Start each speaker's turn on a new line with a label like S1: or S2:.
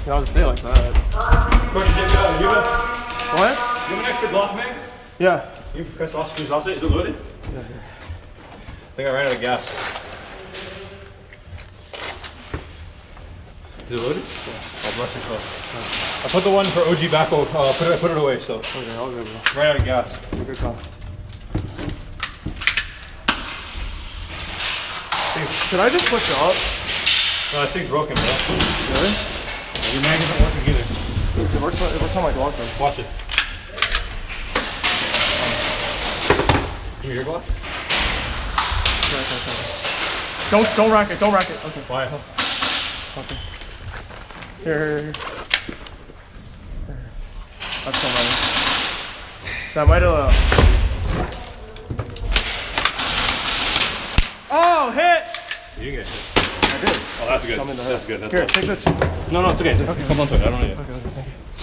S1: Yeah, I'll just say it like that.
S2: Question, you have
S1: What?
S2: an extra Glock mag?
S1: Yeah.
S2: You press off, squeeze off it. Is it loaded?
S1: Yeah.
S2: I think I ran out of gas. Is it loaded? Yeah. Oh, bless yourself. I put the one for OG back out. I put it away, so.
S1: Okay, all good, bro.
S2: Ran out of gas.
S1: Good call. Should I just push it up?
S2: No, this thing's broken, bro.
S1: Really?
S2: Your mag isn't working either.
S1: It works on my Glock though.
S2: Watch it. Give me your Glock.
S1: Don't rack it, don't rack it. Okay.
S2: Why?
S1: Okay. Here. That's so funny. That might have. Oh, hit!
S2: You can get hit.
S1: I did.
S2: Oh, that's good.
S1: I'm in the head.
S2: That's good. That's
S1: Here,
S2: good.
S1: take this.
S2: No, it's okay. Come on to it. I don't need it.
S1: Okay, thank you.